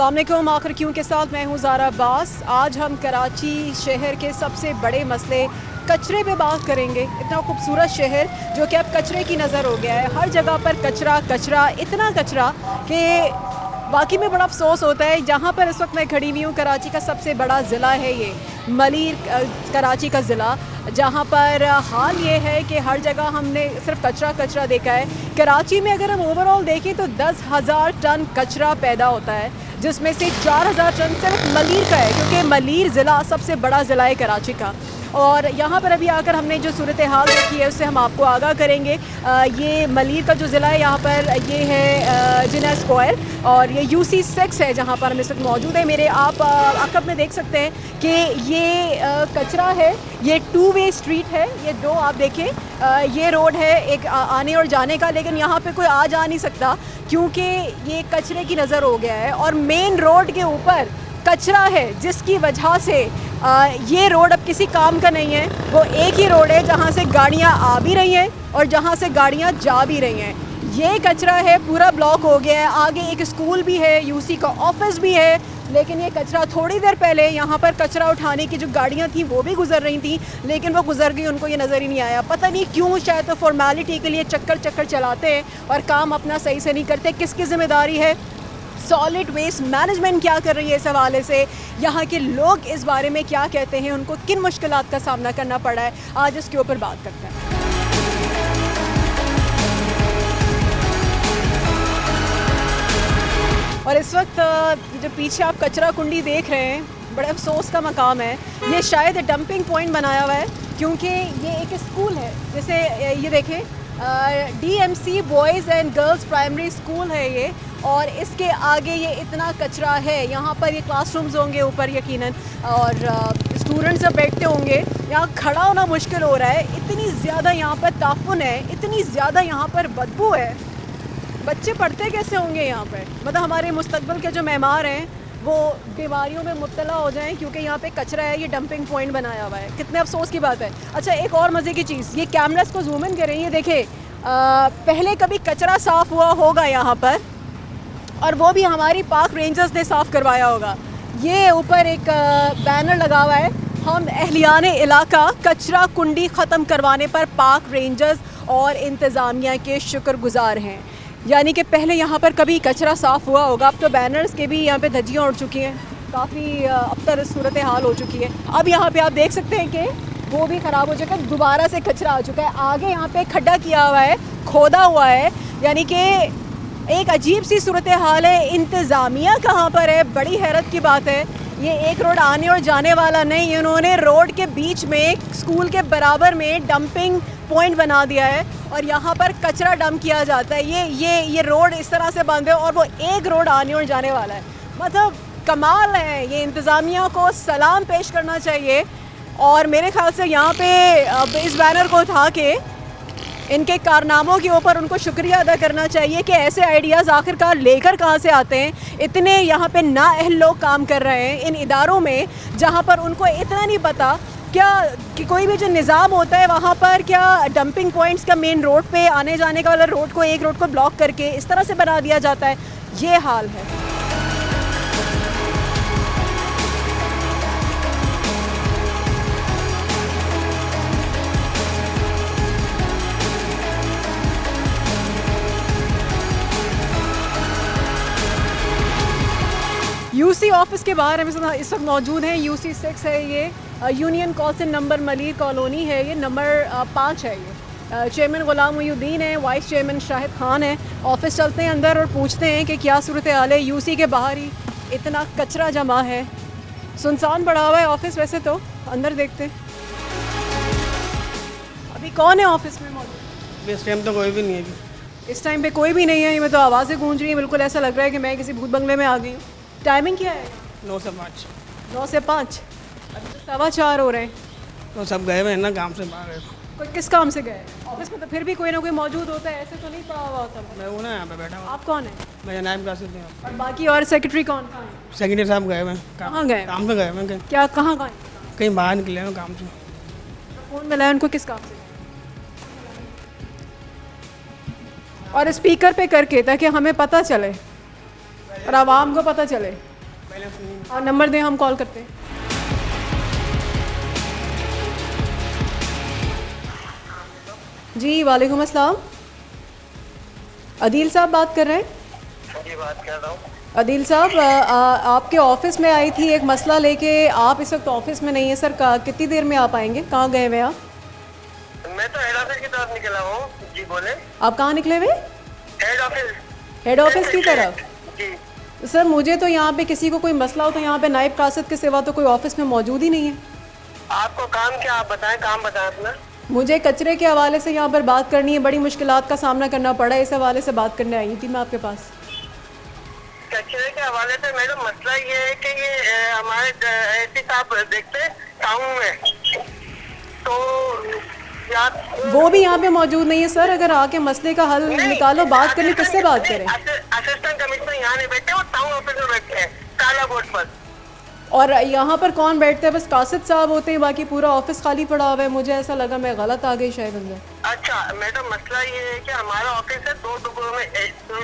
अस्सलाम वालेकुम। आखिर क्यों के साथ मैं हूँ ज़ारा अब्बास। आज हम कराची शहर के सबसे बड़े मसले कचरे पे बात करेंगे। इतना खूबसूरत शहर जो कि अब कचरे की नज़र हो गया है। हर जगह पर कचरा कचरा, इतना कचरा कि वाकई में बड़ा अफसोस होता है। जहाँ पर इस वक्त मैं खड़ी हुई हूँ, कराची का सबसे बड़ा ज़िला है ये मलीर, कराची का ज़िला, जहाँ पर हाल ये है कि हर जगह हमने सिर्फ कचरा कचरा देखा है। कराची में अगर हम ओवरऑल देखें तो 10,000 टन कचरा पैदा होता है, जिसमें से 4,000 टन सिर्फ मलीर का है, क्योंकि मलीर ज़िला सबसे बड़ा ज़िला है कराची का। और यहाँ पर अभी आकर हमने जो सूरत हाल देखी है उससे हम आपको आगाह करेंगे। ये मलीर का जो ज़िला है, यहाँ पर ये है जिना स्क्वायर, और ये UC6 है जहाँ पर हम इस वक्त मौजूद है। मेरे आप अकब में देख सकते हैं कि ये कचरा है, ये 2 वे स्ट्रीट है। ये दो आप देखें, ये रोड है एक आने और जाने का, लेकिन यहाँ पे कोई आ जा नहीं सकता क्योंकि ये कचरे की नज़र हो गया है। और मेन रोड के ऊपर कचरा है, जिसकी वजह से ये रोड अब किसी काम का नहीं है। वो एक ही रोड है जहाँ से गाड़ियाँ आ भी रही हैं और जहाँ से गाड़ियाँ जा भी रही हैं। ये कचरा है, पूरा ब्लॉक हो गया है। आगे एक स्कूल भी है, UC का ऑफिस भी है, लेकिन ये कचरा थोड़ी देर पहले यहाँ पर कचरा उठाने की जो गाड़ियाँ थी वो भी गुजर रही थी, लेकिन वो गुजर गई, उनको ये नज़र ही नहीं आया। पता नहीं क्यों, शायद तो फॉर्मेलिटी के लिए चक्कर चक्कर चलाते हैं और काम अपना सही से नहीं करते। किसकी ज़िम्मेदारी है? सॉलिड वेस्ट मैनेजमेंट क्या कर रही है इस हवाले से? यहाँ के लोग इस बारे में क्या कहते हैं? उनको किन मुश्किलात का सामना करना पड़ा है? आज इसके ऊपर बात करते हैं। और इस वक्त जो पीछे आप कचरा कुंडी देख रहे हैं, बड़े अफसोस का मकाम है। ये शायद डंपिंग पॉइंट बनाया हुआ है, क्योंकि ये एक स्कूल है। जैसे ये देखें, DMC boys and girls primary school है ये, और इसके आगे ये इतना कचरा है। यहाँ पर ये क्लासरूम्स होंगे ऊपर यकीनन, और स्टूडेंट्स जब बैठते होंगे, यहाँ खड़ा होना मुश्किल हो रहा है। इतनी ज़्यादा यहाँ पर ताफुन है, इतनी ज़्यादा यहाँ पर बदबू है। बच्चे पढ़ते कैसे होंगे यहाँ पर? मतलब हमारे मुस्तकबिल के जो मेहमान हैं वो बीमारियों में मुब्तला हो जाएं क्योंकि यहाँ पे कचरा है, ये डंपिंग पॉइंट बनाया हुआ है। कितने अफसोस की बात है। अच्छा, एक और मज़े की चीज़, ये कैमरास को जूम इन करें, ये देखें, पहले कभी कचरा साफ़ हुआ होगा यहाँ पर, और वो भी हमारी पाक रेंजर्स ने साफ़ करवाया होगा। ये ऊपर एक बैनर लगा हुआ है, हम अहलियाने इलाका कचरा कुंडी ख़त्म करवाने पर पाक रेंजर्स और इंतज़ामिया के शुक्रगुजार हैं। यानी कि पहले यहाँ पर कभी कचरा साफ़ हुआ होगा। अब तो बैनर्स के भी यहाँ पे धज्जियाँ उड़ चुकी हैं, काफ़ी अबतर सूरत हाल हो चुकी है। अब यहाँ पे आप देख सकते हैं कि वो भी ख़राब हो चुका है, दोबारा से कचरा आ चुका है। आगे यहाँ पे खड्डा किया हुआ है, खोदा हुआ है, यानी कि एक अजीब सी सूरत हाल है। इंतज़ामिया कहाँ पर है? बड़ी हैरत की बात है। ये एक रोड आने और जाने वाला नहीं, इन्होंने रोड के बीच में स्कूल के बराबर में डंपिंग पॉइंट बना दिया है और यहाँ पर कचरा डंप किया जाता है। ये रोड इस तरह से बंद है और वो एक रोड आने और जाने वाला है। मतलब कमाल है। ये इंतज़ामिया को सलाम पेश करना चाहिए, और मेरे ख्याल से यहाँ पे अब इस बैनर को उठा के इनके कारनामों के ऊपर उनको शुक्रिया अदा करना चाहिए कि ऐसे आइडियाज़ आखिरकार लेकर कहाँ से आते हैं। इतने यहाँ पे नाअहल लोग काम कर रहे हैं इन इदारों में, जहाँ पर उनको इतना नहीं पता क्या कि कोई भी जो निज़ाम होता है वहाँ पर क्या डंपिंग पॉइंट्स का मेन रोड पे आने जाने का वाला रोड को, एक रोड को ब्लॉक करके इस तरह से बना दिया जाता है। ये हाल है। UC ऑफिस के बाहर हम इस वक्त मौजूद हैं। UC6 है ये, union council number Malir colony है, ये नंबर 5 है। ये चेयरमैन ग़ुलाम मुहीउद्दीन है, वाइस चेयरमैन शाहिद खान है। ऑफिस चलते हैं अंदर और पूछते हैं कि क्या सूरत हाल है। UC के बाहर ही इतना कचरा जमा है, सुनसान पड़ा हुआ है ऑफिस। वैसे तो अंदर देखते हैं। अभी कौन है ऑफिस में मौजूद? इस टाइम तो कोई भी नहीं है। इस टाइम पे कोई भी नहीं है। मैं तो आवाज़ें गूंज रही हैं, बिल्कुल ऐसा लग रहा है कि मैं किसी भूत बंगले में आ गई हूँ। टाइमिंग क्या है? 9 से 5। 9 से 5। अभी तो 4:15 हो रहे हैं। तो सब गए हुए हैं ना, काम से बाहर है। कोई किस काम से गए? ऑफिस में तो फिर भी कोई ना कोई मौजूद होता है, ऐसे तो नहीं पड़ा हुआ होता। मैं हूँ ना यहाँ पे बैठा हूँ। आप कौन है? मैं नायब कासिद हूँ। और बाकी और सेक्रेटरी कौन कहाँ है? सेक्रेटरी साहब गए हुए हैं। कहाँ गए? काम पे गए हुए हैं। क्या कहाँ गए? कहीं बाहर निकले हैं काम से। फ़ोन मिला उनको, किस काम से? और स्पीकर पे करके, ताकि हमें पता चले और आवाम को पता चले। बैलेंस नहीं है। आप नंबर दें, हम कॉल करते हैं। जी वालेकुम अस्सलाम, अदील साहब बात कर रहे हैं? जी बात कर रहा हूँ। अदील साहब, आपके ऑफिस में आई थी एक मसला लेके। आप इस वक्त ऑफिस में नहीं है सर, कितनी देर में आप आएंगे? कहाँ गए हुए आप? मैं तो हेड ऑफिस की तरफ निकला हूँ। जी बोले। आप कहाँ निकले हुए? Head office. हेड ऑफिस की तरफ? जी सर मुझे तो यहाँ पे किसी को कोई मसला हो तो यहाँ पे नायब कासिद के सिवा तो कोई ऑफिस में मौजूद ही नहीं है। आपको काम क्या, आप बताएं, काम बताएं अपना। मुझे कचरे के हवाले से यहाँ पर बात करनी है, बड़ी मुश्किलात का सामना करना पड़ा है, इस हवाले से बात करने आई थी मैं आपके पास। कचरे के हवाले से मैडम मसला ये है कि ये हमारे एसी साहब देखते हैं टाउन में, तो वो भी यहाँ पे मौजूद नहीं है सर। अगर आके मसले का हल निकालो, बात करनी, किससे बात करें? असिस्टेंट कमिश्नर यहाँ नहीं बैठे, वो टाउन ऑफिस में बैठते हैं काला बोर्ड पर। और यहाँ पर कौन बैठता है? बस कासिद साहब होते हैं, बाकी पूरा ऑफिस खाली पड़ा हुआ है। मुझे ऐसा लगा मैं गलत आ गई शायद अंदर। अच्छा मैडम, मसला ये है कि हमारा ऑफिस है दो टुकड़ों में।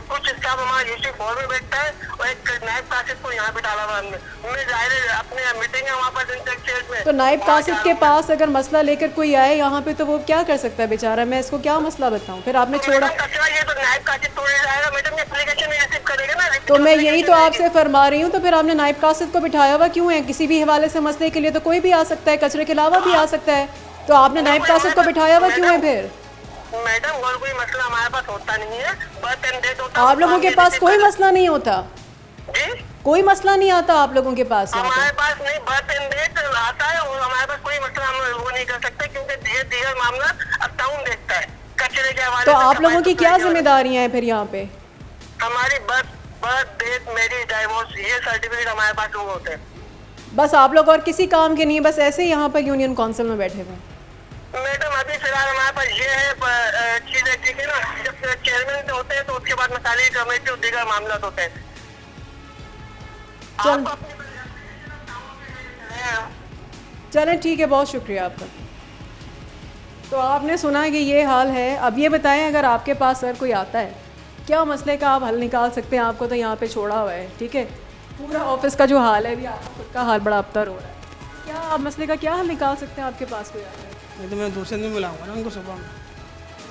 कुछ स्टाफ हमारा यूसी 4 में बैठता है और एक नायब कासिद को यहाँ बिठा हुआ है। मैं जाहिर है अपने मीटिंग है वहाँ पर इंटेक्ट में। तो नायब कासिद के पास अगर मसला लेकर कोई आए यहाँ पे तो वो क्या कर सकता है बेचारा? मैं इसको क्या मसला बताऊँ? फिर आपने छोड़ा कचरा ये तो नायब कासिद तोड़े जाएगा मैडम, एप्लीकेशन रिसीव करेगा ना। तो मैं यही तो आपसे फरमा रही हूँ, तो फिर आपने नायब कासिद को बिठाया हुआ क्यों है? किसी भी हवाले से मसले के लिए तो कोई भी आ सकता है, कचरे के अलावा भी आ सकता है, तो आपने नायब कासिद को बिठाया हुआ क्यों है फिर? मैडम और कोई मसला हमारे पास होता नहीं है, बर्थ एंड डेथ होता है। आप लोगों के पास कोई मसला नहीं होता? जी कोई मसला नहीं आता आप लोगों के पास? हमारे पास नहीं, बर्थ एंड डेथ आता है और हमारे पास कोई मसला हम वो नहीं कर सकते क्योंकि दीगर मामला अब टाउन देखता है कचरे के हवाले। तो आप लोगों की क्या जिम्मेदारियां हैं फिर यहाँ पे? हमारी बर्थ डेथ मैरिज डाइवोर्स ये सर्टिफिकेट हमारे पास वो होते हैं। बस आप लोग और किसी काम के नहीं, बस ऐसे ही यहाँ पर यूनियन काउंसिल में बैठे हुए? मैडम अभी फिलहाल हमारे पास ये है चीजें, ठीक है ना। जब चेयरमैन होते हैं तो उसके बाद मसाली कमेटी और दीगर मामला होते हैं। चलें ठीक है, बहुत शुक्रिया आपका। तो आपने सुना कि ये हाल है। अब ये बताएं, अगर आपके पास सर कोई आता है, क्या मसले का आप हल निकाल सकते हैं? आपको तो यहाँ पे छोड़ा हुआ है, ठीक है। पूरा ऑफिस का जो हाल है, अभी आपका खुद का हाल बड़ा अबतर हो रहा है। क्या आप मसले का क्या हल निकाल सकते हैं? आपके पास कोई आता है नहीं तो मैं दूसरे दिन बुलाऊंगा ना उनको सुबह में।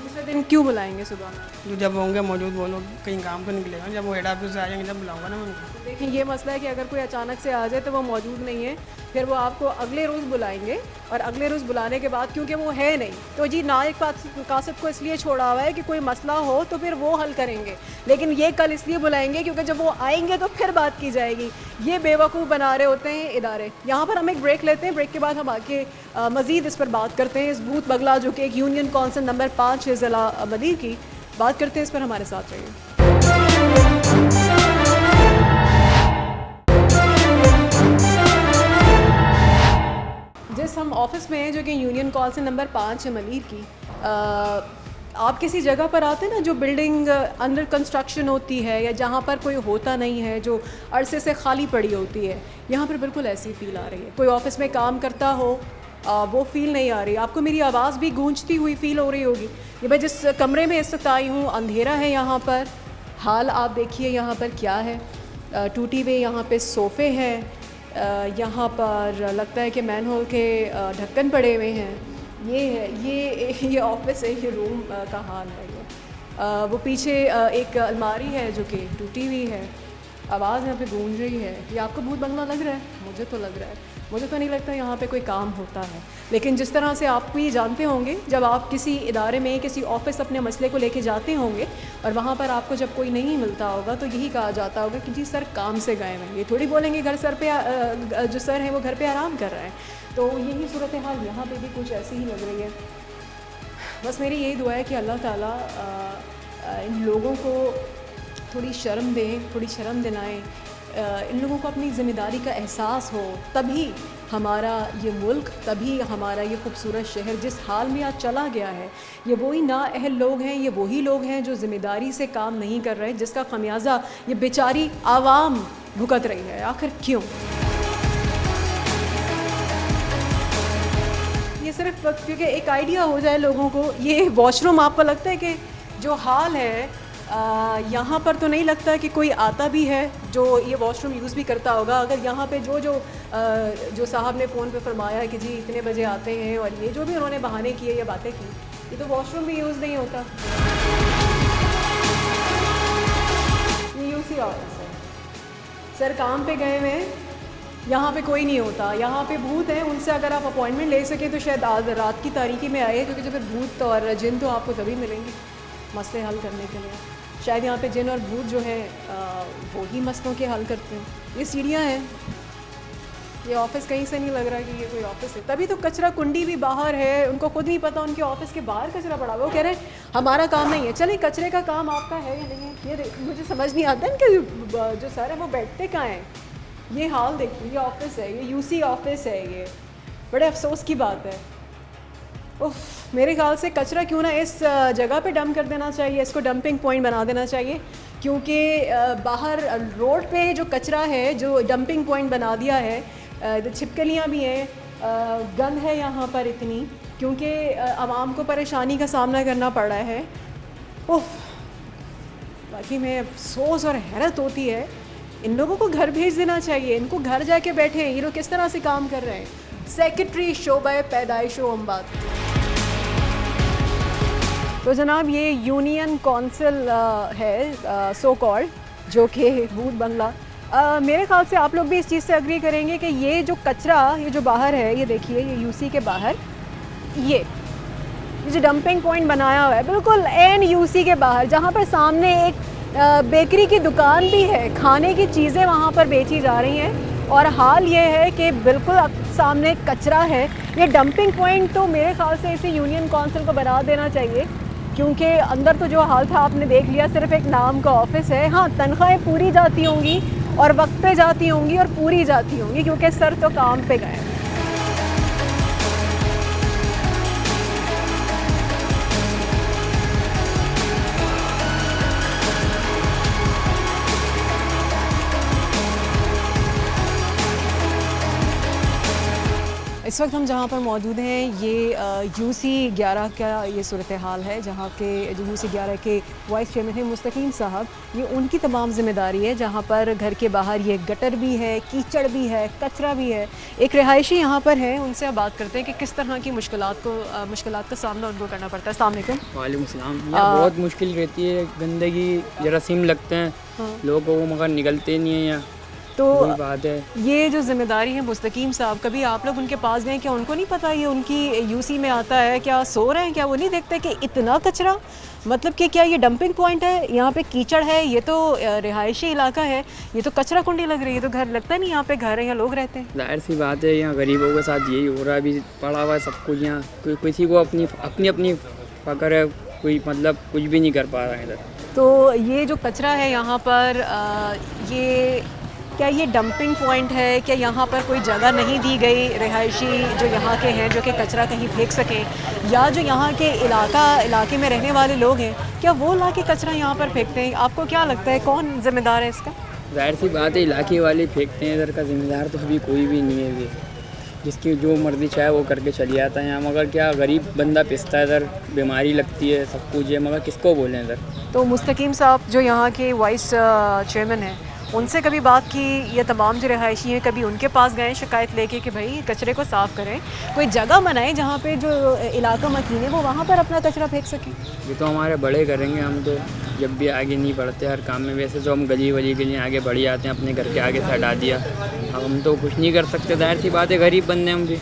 दूसरे दिन क्यों बुलाएंगे सुबह में? जो जब होंगे मौजूद वो लोग कहीं काम पर निकलेगा, जब वो हेड ऑफिस से आ जाएंगे तब बुलाऊंगा ना मैं उनको। देखिए ये मसला है कि अगर कोई अचानक से आ जाए तो वो मौजूद नहीं है, फिर वो आपको अगले रोज़ बुलाएंगे, और अगले रोज़ बुलाने के बाद क्योंकि वो है नहीं, तो जी नायब कासिद को इसलिए छोड़ा हुआ है कि कोई मसला हो तो फिर वो हल करेंगे। लेकिन ये कल इसलिए बुलाएंगे क्योंकि जब वो आएंगे तो फिर बात की जाएगी। ये बेवकूफ़ बना रहे होते हैं इदारे। यहाँ पर हम एक ब्रेक लेते हैं, ब्रेक के बाद हम आके मज़ीद इस पर बात करते हैं। इस भूत बगला जो कि एक यूनियन कौंसिल नंबर 5 है ज़िला मदीर की, बात करते हैं इस पर। हमारे साथ रहिए। जिस हम ऑफिस में हैं जो कि यूनियन कौंसिल नंबर 5 है मलीर की, आप किसी जगह पर आते हैं ना जो बिल्डिंग अंडर कंस्ट्रक्शन होती है या जहाँ पर कोई होता नहीं है, जो अरसे से खाली पड़ी होती है, यहाँ पर बिल्कुल ऐसी फील आ रही है। कोई ऑफिस में काम करता हो वो फील नहीं आ रही। आपको मेरी आवाज़ भी गूंजती हुई फील हो रही होगी। ये मैं जिस कमरे में इस वक्त आई हूँ, अंधेरा है यहाँ पर। हाल आप देखिए यहाँ पर क्या है। टूटी हुई यहाँ पे सोफ़े हैं, यहाँ पर लगता है कि मैन होल के ढक्कन पड़े हुए हैं। ये है ये ऑफिस है, ये रूम का हाल है ये। वो पीछे एक अलमारी है जो कि टूटी हुई है। आवाज़ यहाँ पे गूंज रही है। ये आपको भूत बंगला लग रहा है? मुझे तो लग रहा है। मुझे तो नहीं लगता यहाँ पे कोई काम होता है। लेकिन जिस तरह से आप भी जानते होंगे, जब आप किसी इदारे में, किसी ऑफिस अपने मसले को लेके जाते होंगे और वहाँ पर आपको जब कोई नहीं मिलता होगा तो यही कहा जाता होगा कि जी सर काम से गए हैं। ये थोड़ी बोलेंगे घर सर पे जो सर है वो घर पे आराम कर रहा है। तो यही सूरत हाल यहाँ पे भी कुछ ऐसी ही लग रही है। बस मेरी यही दुआ है कि अल्लाह ताला इन लोगों को थोड़ी शर्म दें, थोड़ी शर्म दिलाएं, इन लोगों को अपनी ज़िम्मेदारी का एहसास हो। तभी हमारा ये मुल्क, तभी हमारा ये खूबसूरत शहर जिस हाल में आज चला गया है, ये वही नाअहल लोग हैं, ये वही लोग हैं जो ज़िम्मेदारी से काम नहीं कर रहे, जिसका खमियाजा ये बेचारी आवाम भुगत रही है। आखिर क्यों? ये सिर्फ क्योंकि एक आइडिया हो जाए लोगों को। ये वॉशरूम आपको लगता है कि जो हाल है यहाँ पर तो नहीं लगता कि कोई आता भी है जो ये वॉशरूम यूज़ भी करता होगा। अगर यहाँ पे जो साहब ने फ़ोन पे फरमाया है कि जी इतने बजे आते हैं और ये जो भी उन्होंने बहाने किए या बातें की, ये तो वॉशरूम भी यूज़ नहीं होता। ये यूसी ऑफिस है, सर काम पे गए हुए हैं, यहाँ पे कोई नहीं होता। यहाँ पे भूत हैं, उनसे अगर आप अपॉइंटमेंट ले सकें तो शायद आज रात की तारीकी में आए, क्योंकि जब फिर भूत और जिन तो आपको तभी मिलेंगे मसले हल करने के लिए। शायद यहाँ पे जिन और भूत जो है वो ही मसलों के हल करते हैं। ये सीढ़ियाँ हैं, ये ऑफिस कहीं से नहीं लग रहा कि ये कोई ऑफिस है। तभी तो कचरा कुंडी भी बाहर है, उनको खुद नहीं पता उनके ऑफिस के बाहर कचरा पड़ा हुआ। वो कह रहे हैं हमारा काम नहीं है। चलिए कचरे का काम आपका है या नहीं है, ये मुझे समझ नहीं आता इनके जो सर है वो बैठते कहाँ हैं। ये हाल देखिए, ये ऑफिस है, ये यूसी ऑफिस है। ये बड़े अफसोस की बात है। उफ, मेरे ख्याल से कचरा क्यों ना इस जगह पे डंप कर देना चाहिए, इसको डंपिंग पॉइंट बना देना चाहिए, क्योंकि बाहर रोड पे जो कचरा है जो डंपिंग पॉइंट बना दिया है, छिपकलियाँ भी हैं, गंद है यहाँ पर इतनी, क्योंकि आवाम को परेशानी का सामना करना पड़ रहा है। उफ, बाकी में अफसोस और हैरत होती है। इन लोगों को घर भेज देना चाहिए, इनको घर जाके बैठे। ये लोग किस तरह से काम कर रहे हैं। सेक्रेटरी शोबा पैदाइशो अम्बात। तो जनाब ये यूनियन कौंसिल है सो कॉल्ड, जो कि भूत बंगला। मेरे ख्याल से आप लोग भी इस चीज़ से अग्री करेंगे कि ये जो कचरा ये जो बाहर है, ये देखिए ये यूसी के बाहर ये जो डंपिंग पॉइंट बनाया हुआ है बिल्कुल एन यूसी के बाहर, जहाँ पर सामने एक बेकरी की दुकान भी है, खाने की चीज़ें वहाँ पर बेची जा रही हैं। और हाल ये है कि बिल्कुल सामने कचरा है। ये डंपिंग पॉइंट तो मेरे ख्याल से इसी यूनियन कौंसिल को बना देना चाहिए, क्योंकि अंदर तो जो हाल था आपने देख लिया, सिर्फ एक नाम का ऑफिस है। हाँ, तनख्वाहें पूरी जाती होंगी और वक्त पे जाती होंगी और पूरी जाती होंगी, क्योंकि सर तो काम पे गए। इस वक्त हम जहाँ पर मौजूद हैं ये यूसी 11 का ये सूरत हाल है, जहाँ के जो यूसी 11 के वाइस चेयरमैन हैं मुस्तकीम साहब, ये उनकी तमाम जिम्मेदारी है, जहाँ पर घर के बाहर ये गटर भी है, कीचड़ भी है, कचरा भी है। एक रिहायशी यहाँ पर है, उनसे अब बात करते हैं कि किस तरह की मुश्किलात का सामना उनको करना पड़ता है। अस्सलाम वालेकुम। वालेकुम सलाम। बहुत मुश्किल रहती है, गंदगी जरासीम लगते हैं लोगों को, मगर निकलते नहीं हैं यहाँ। तो बात है ये जो जिम्मेदारी है मुस्तकीम साहब, कभी आप लोग उनके पास गए? क्या उनको नहीं पता ये उनकी यूसी में आता है? क्या सो रहे हैं? क्या वो नहीं देखते कि इतना कचरा, मतलब कि क्या ये डंपिंग पॉइंट है, यहाँ पे कीचड़ है, ये तो रिहायशी इलाका है, ये तो कचरा कुंडी लग रही है, तो घर लगता नहीं यहाँ पे घर है, यहाँ लोग रहते हैं। जाहिर सी बात है, यहाँ गरीबों के साथ यही हो रहा है। अभी पड़ा हुआ है सब कुछ यहाँ, किसी को अपनी पकड़ है, कोई मतलब कुछ भी नहीं कर पा रहा है इधर। तो ये जो कचरा है यहाँ पर ये क्या ये डंपिंग पॉइंट है? क्या यहाँ पर कोई जगह नहीं दी गई रिहायशी जो यहाँ के हैं जो कि कचरा कहीं फेंक सकें, या जो यहाँ के इलाके में रहने वाले लोग हैं क्या वो ला के कचरा यहाँ पर फेंकते हैं? आपको क्या लगता है कौन ज़िम्मेदार है इसका? जाहिर सी बात है इलाके वाले फेंकते हैं, इधर का ज़िम्मेदार तो अभी कोई भी नहीं है। ये जिसकी जो मर्जी चाहे वो करके चली जाता है यहाँ, मगर क्या गरीब बंदा पिसता है, इधर बीमारी लगती है, सब कुछ है, मगर किसको बोलें इधर। तो मुस्तकीम साहब जो यहाँ के वाइस चेयरमैन हैं, उनसे कभी बात की? ये तमाम जो रहायशी हैं कभी उनके पास गए शिकायत लेके कि भाई कचरे को साफ़ करें, कोई जगह बनाएं जहाँ पे जो इलाका मकीन है वो वहाँ पर अपना कचरा फेंक सकें? ये तो हमारे बड़े करेंगे, हम तो जब भी आगे नहीं बढ़ते हर काम में। वैसे तो हम गली वली के लिए आगे बढ़ जाते हैं, अपने घर के आगे से हटा दिया, अब हम तो कुछ नहीं कर सकते। जाहिर सी बात है गरीब बंदे हम भी।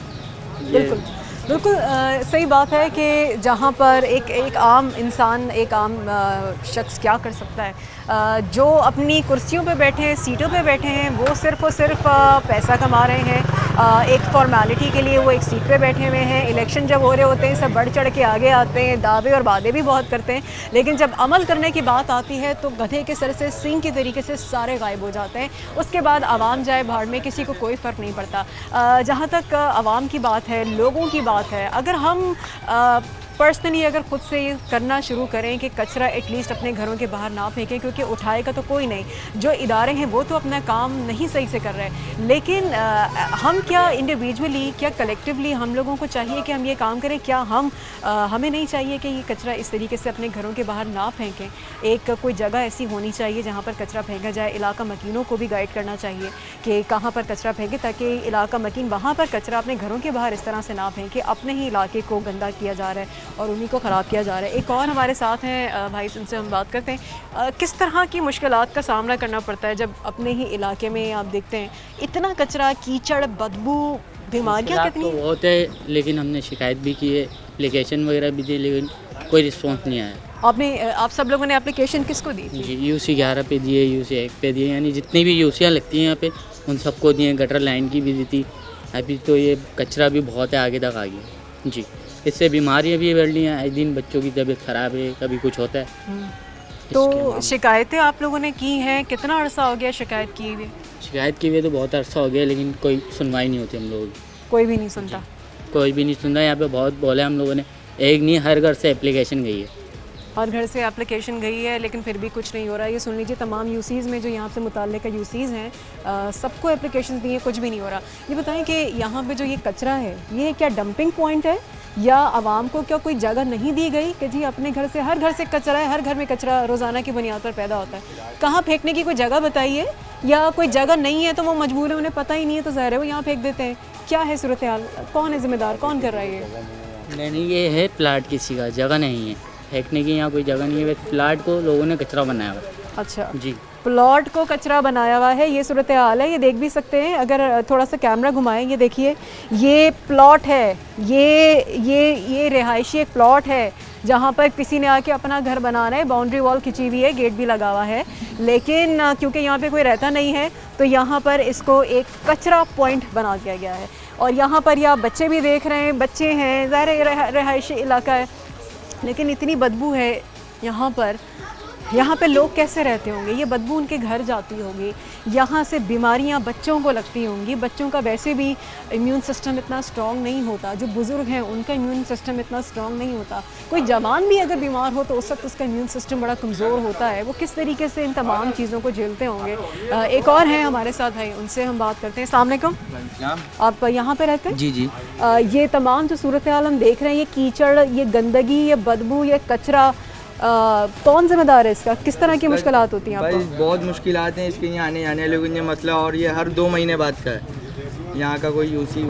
बिल्कुल सही बात है कि जहाँ पर एक आम इंसान, एक आम शख्स क्या कर सकता है? जो अपनी कुर्सियों पे बैठे हैं, सीटों पे बैठे हैं, वो सिर्फ़ और सिर्फ पैसा कमा रहे हैं। एक फॉर्मेलिटी के लिए वो एक सीट पे बैठे हुए हैं। इलेक्शन जब हो रहे होते हैं सब बढ़ चढ़ के आगे आते हैं, दावे और वादे भी बहुत करते हैं, लेकिन जब अमल करने की बात आती है तो गधे के सर से सींग के तरीके से सारे गायब हो जाते हैं। उसके बाद आवाम जाए भाड़ में, किसी को कोई फ़र्क नहीं पड़ता। जहाँ तक आवाम की बात है, लोगों की बात है, अगर हम पर्सनली अगर खुद से ये करना शुरू करें कि कचरा एटलीस्ट अपने घरों के बाहर ना फेंकें, क्योंकि उठाएगा तो कोई नहीं, जो इदारे हैं वो तो अपना काम नहीं सही से कर रहे हैं, लेकिन हम क्या इंडिविजुअली, क्या कलेक्टिवली हम लोगों को चाहिए कि हम ये काम करें? क्या हमें नहीं चाहिए कि ये कचरा इस तरीके से अपने घरों के बाहर ना फेंकें? एक कोई जगह ऐसी होनी चाहिए जहाँ पर कचरा फेंका जाए। इलाका मकीनों को भी गाइड करना चाहिए कि कहाँ पर कचरा फेंके, ताकि इलाका मकीन वहाँ पर कचरा अपने घरों के बाहर इस तरह से ना फेंके। अपने ही इलाके को गंदा किया जा रहा है और उन्हीं को ख़राब किया जा रहा है। एक और हमारे साथ हैं भाई, उनसे हम बात करते हैं। किस तरह की मुश्किलात का सामना करना पड़ता है जब अपने ही इलाके में आप देखते हैं इतना कचरा, कीचड़, बदबू, बीमारियाँ कितनी? तो बहुत है, लेकिन हमने शिकायत भी की है, एप्लीकेशन वगैरह भी दी, लेकिन कोई रिस्पॉन्स नहीं आया। आप सब लोगों ने एप्लीकेशन किसको दी थी? जी, UC 11 पे दिए, UC 1 पे दिए, यानी जितनी भी यूसियाँ लगती हैं यहाँ पे उन सबको दिए। गटर लाइन की भी दी थी। अभी तो ये कचरा भी बहुत है, आगे तक आ गया जी। इससे बीमारियाँ भी बढ़ रही हैं, आए दिन बच्चों की तबीयत ख़राब है, कभी कुछ होता है। तो शिकायतें आप लोगों ने की हैं? कितना अरसा हो गया शिकायत की हुई? शिकायत की हुई तो बहुत अरसा हो गया, लेकिन कोई सुनवाई नहीं होती हम लोगों की। कोई भी नहीं सुनता? कोई भी नहीं सुन रहा। यहाँ पे बहुत बोले हम लोगों ने, एक नहीं हर घर से एप्लीकेशन गई है। हर घर से एप्लीकेशन गई है, लेकिन फिर भी कुछ नहीं हो रहा है। ये सुन लीजिए, तमाम यूसीज़ में जो यहाँ से मुताल्लिक़ यूसीज़ हैं सबको एप्लीकेशन दी है, कुछ भी नहीं हो रहा। ये बताएं कि यहाँ पे जो ये कचरा है, ये क्या डंपिंग पॉइंट है या आवाम को क्या कोई जगह नहीं दी गई कि जी अपने घर से, हर घर से कचरा है, हर घर में कचरा रोज़ाना की बुनियाद पर पैदा होता है, कहाँ फेंकने की कोई जगह बताइए? या कोई जगह नहीं है तो वो मजबूर है, उन्हें पता ही नहीं है, तो ज़ाहिर है वो यहाँ फेंक देते हैं। क्या है सूरत हाल? कौन है ज़िम्मेदार? कौन कर रहा है ये? नहीं, ये है प्लाट किसी का, जगह नहीं है फेंकने की, यहाँ कोई जगह नहीं है। प्लाट को लोगों ने कचरा बनाया हुआ है। अच्छा जी, प्लॉट को कचरा बनाया हुआ है, ये सूरत हाल है। ये देख भी सकते हैं, अगर थोड़ा सा कैमरा घुमाएं, ये देखिए, ये प्लॉट है, ये रिहायशी एक प्लॉट है जहाँ पर किसी ने आके अपना घर बनाना है। बाउंड्री वॉल खिंची हुई है, गेट भी लगा हुआ है, लेकिन क्योंकि यहाँ पे कोई रहता नहीं है तो यहाँ पर इसको एक कचरा पॉइंट बना दिया गया है। और यहाँ पर ये आप बच्चे भी देख रहे हैं, बच्चे हैं, ज़ाहिर रिहायशी इलाका है, लेकिन इतनी बदबू है यहाँ पे लोग कैसे रहते होंगे? ये बदबू उनके घर जाती होगी, यहाँ से बीमारियाँ बच्चों को लगती होंगी। बच्चों का वैसे भी इम्यून सिस्टम इतना स्ट्रॉन्ग नहीं होता, जो बुज़ुर्ग हैं उनका इम्यून सिस्टम इतना स्ट्रॉन्ग नहीं होता। कोई जवान भी अगर बीमार हो तो उस वक्त उसका इम्यून सिस्टम बड़ा कमज़ोर होता है। वो किस तरीके से इन तमाम चीज़ों को झेलते होंगे। एक और हैं हमारे साथ भाई, उनसे हम बात करते हैं। अस्सलाम वालेकुम, आप यहाँ पर रहते हैं? जी जी। ये तमाम जो सूरत हाल हम देख रहे हैं, ये कीचड़, ये गंदगी, ये बदबू, ये कचरा, कौन जिम्मेदार है इसका? किस तरह की मुश्किलात होती हैं आपको? भाई बहुत मुश्किलात हैं इसके यहाँ आने जाने वाले को मसला, और ये हर 2 महीने बाद का है। यहाँ का कोई यूसी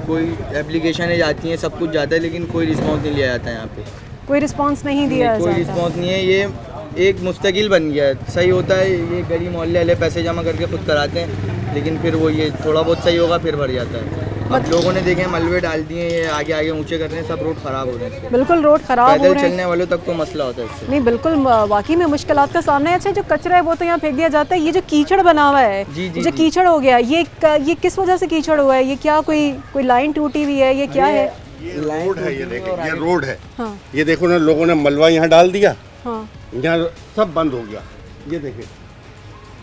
कोई एप्लीकेशनें जाती हैं, सब कुछ जाता है, लेकिन कोई रिस्पॉन्स नहीं लिया जाता है यहाँ पे। कोई रिस्पॉन्स नहीं दिया जाता? कोई रिस्पॉन्स नहीं है। ये एक मुस्तकिल बन गया है। सही होता है, ये गली मोहल्ले वाले पैसे जमा करके खुद कराते हैं, लेकिन फिर वो ये थोड़ा बहुत सही होगा फिर भर जाता है। अब लोगों ने देखे मलबे डाल दिए, ये आगे ऊंचे कर रहे हैं, सब रोड ख़राब हो रहे हैं। बिल्कुल रोड ख़राब हो रहे हैं, पैदल चलने वालों तक तो मसला होता है इससे। नहीं बिल्कुल, वाकई में मुश्किलात का सामना है। अच्छा, जो कचरा है वो तो यहाँ फेंक दिया जाता है, ये जो कीचड़ बना हुआ है, जो कीचड़ हो गया, ये किस वजह से कीचड़ हुआ है? ये क्या कोई लाइन टूटी हुई है? ये क्या है? ये रोड है, ये देखिए, ये रोड है। हाँ। ये देखो ना, लोगों ने मलबा यहाँ डाल दिया, हाँ यहाँ सब बंद हो गया। ये देखिए,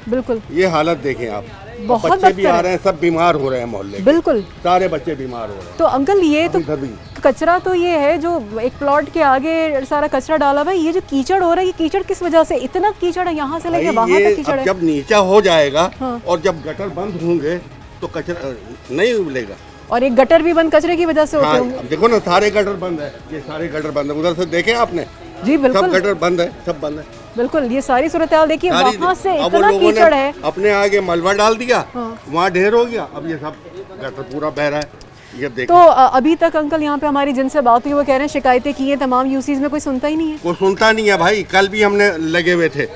बिल्कुल, ये हालत देखें आप। बहुत बच्चे भी बदतर आ है। रहे हैं, सब बीमार हो रहे हैं मोहल्ले के। बिल्कुल, सारे बच्चे बीमार हो रहे हैं। तो अंकल ये तो इधर भी कचरा तो ये है जो एक प्लॉट के आगे सारा कचरा डाला हुआ है, ये जो कीचड़ हो रहा है, ये कीचड़ किस वजह से? इतना कीचड़ है यहाँ से लेके भाई, वहाँ ये तक कीचड़ अब है। जब नीचा हो जाएगा हाँ। और जब गटर बंद होंगे तो कचरा नहीं मिलेगा। और एक गटर भी बंद कचरे की वजह से होते हाँ, होंगे। अब देखो ना, सारे गटर बंद है, ये सारे गटर बंद है। उधर से देखे आपने, जी सब बिल्कुल गटर बंद है, सब बंद है। बिल्कुल, ये सारी सूरत हाल देखिए, सारी- वहाँ से अब वो इतना लोगों ने कीचड़ है। अपने आगे मलबा डाल दिया, हाँ। वहाँ ढेर हो गया, अब ये सब गटर पूरा बह रहा है। ये देखिए, तो अभी तक अंकल यहाँ पे हमारी जिनसे बात हुई वो कह रहे हैं शिकायतें की हैं तमाम यूसीज में, कोई सुनता ही नहीं है। कोई सुनता नहीं है भाई। कल भी हमने लगे हुए थे,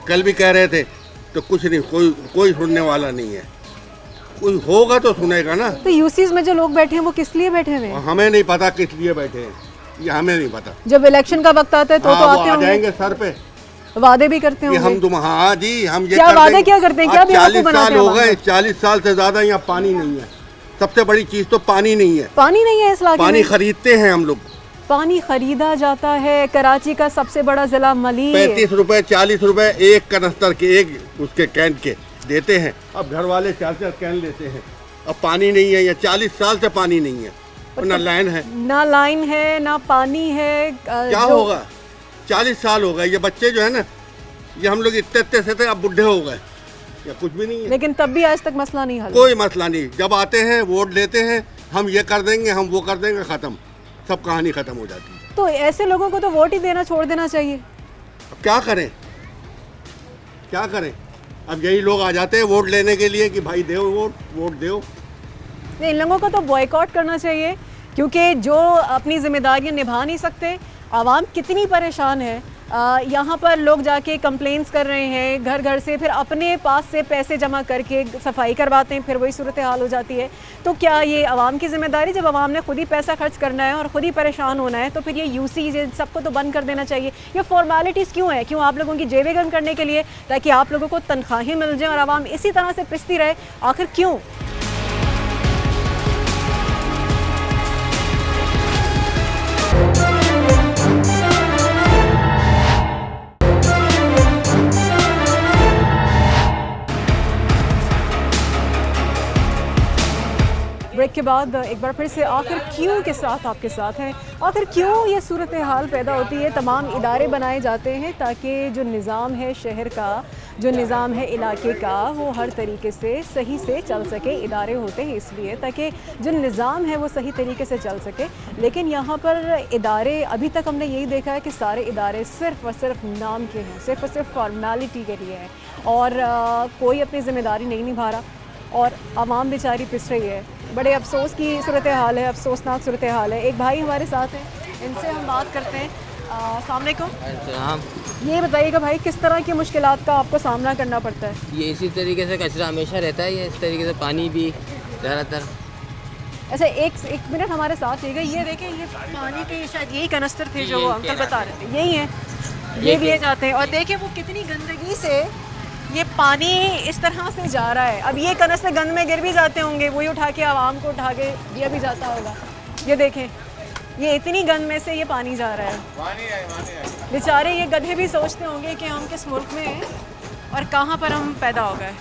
कल भी कह रहे थे, तो कुछ नहीं, कोई सुनने वाला नहीं है। कोई होगा तो सुनेगा ना। तो यूसीज में जो लोग बैठे हैं वो किस लिए बैठे हुए हैं? हमें नहीं पता किस लिए बैठे हैं, ये हमें नहीं पता। जब इलेक्शन का वक्त आता है तो हाँ, वो आते आ होंगे, जाएंगे सर पे, वादे भी करते कि हम होंगे। तुम, हाँ जी, हम ये क्या कर वादे देंगे। क्या करते हैं? क्या आज बेवकूफ़ 40 बनाते साल हैं हो हमारे? गए, 40 साल से ज्यादा यहाँ पानी नहीं है। सबसे बड़ी चीज तो पानी नहीं है। पानी नहीं है इस इलाके पानी में। खरीदते हैं हम लोग, पानी खरीदा जाता है। कराची का सबसे बड़ा जिला मली 35 रुपए 40 रुपए एक कनस्तर के, एक उसके कैन के देते हैं। अब घर वाले 4-4 कैन लेते हैं। अब पानी नहीं है, या 40 साल से पानी नहीं है। और ना लाइन है। ना लाइन है, ना पानी है। क्या होगा? 40 साल हो गए, ये बच्चे जो है ना, ये हम लोग इतने से थे, अब बुढ़े हो गए, या कुछ भी नहीं है। लेकिन तब भी आज तक मसला नहीं हल। कोई मसला नहीं, जब आते हैं वोट लेते हैं, हम ये कर देंगे, हम वो कर देंगे, खत्म, सब कहानी खत्म हो जाती है। तो ऐसे लोगों को तो वोट ही देना छोड़ देना चाहिए। अब क्या करें, क्या करें? अब यही लोग आ जाते हैं वोट लेने के लिए कि भाई दो वोट दो। नहीं, इन लोगों को तो बॉयकॉट करना चाहिए, क्योंकि जो अपनी जिम्मेदारियां निभा नहीं सकते। आवाम कितनी परेशान है। यहाँ पर लोग जाके कंप्लेंट्स कर रहे हैं घर घर से, फिर अपने पास से पैसे जमा करके सफाई करवाते हैं, फिर वही सूरत हाल हो जाती है। तो क्या ये आवाम की जिम्मेदारी? जब आवाम ने खुद ही पैसा खर्च करना है और ख़ुद ही परेशान होना है, तो फिर ये यूसीज ये सबको तो बंद कर देना चाहिए। ये फॉर्मेलिटीज़ क्यों है? क्यों आप लोगों की जेबें गर्म करने के लिए, ताकि आप लोगों को तनख्वाहें मिल जाएँ और आवाम इसी तरह से पिसती रहे? आखिर क्यों? ब्रेक के बाद एक बार फिर से आखिर क्यों के साथ आपके साथ हैं। आखिर क्यों ये सूरत हाल पैदा होती है? तमाम इदारे बनाए जाते हैं ताकि जो निज़ाम है शहर का, जो निज़ाम है इलाके का, वो हर तरीके से सही से चल सके। इदारे होते हैं इसलिए ताकि जो निज़ाम है वो सही तरीके से चल सके। लेकिन यहाँ पर इदारे, अभी तक हमने यही देखा है कि सारे इदारे सिर्फ़ और सिर्फ नाम के हैं, सिर्फ़ और सिर्फ फॉर्मेलिटी के लिए हैं, और कोई अपनी ज़िम्मेदारी नहीं निभा रहा, और आवाम बेचारी पिस रही है। बड़े अफसोस की सूरत हाल है, अफसोसनाक सूरत हाल है। एक भाई हमारे साथ हैं, इनसे हम बात करते हैं। अस्सलाम वालेकुम। ये बताइएगा भाई, किस तरह की मुश्किलात का आपको सामना करना पड़ता है? ये इसी तरीके से कचरा हमेशा रहता है, ये इस तरीके से पानी भी ज़्यादातर। अच्छा, एक मिनट हमारे साथ रहिएगा। ये देखें, ये पानी के शायद यही कनस्तर थे जो वो अंकल बता रहे थे, यही हैं, ये दिए जाते हैं। और देखें वो कितनी गंदगी से ये पानी इस तरह से जा रहा है। अब ये कनस्तर गंद में गिर भी जाते होंगे, वही उठा के आवाम को उठा के दिया भी जाता होगा। ये देखें, ये इतनी गंद में से ये पानी जा रहा है। बेचारे ये गधे भी सोचते होंगे कि हम किस मुल्क में हैं और कहाँ पर हम पैदा हो गए।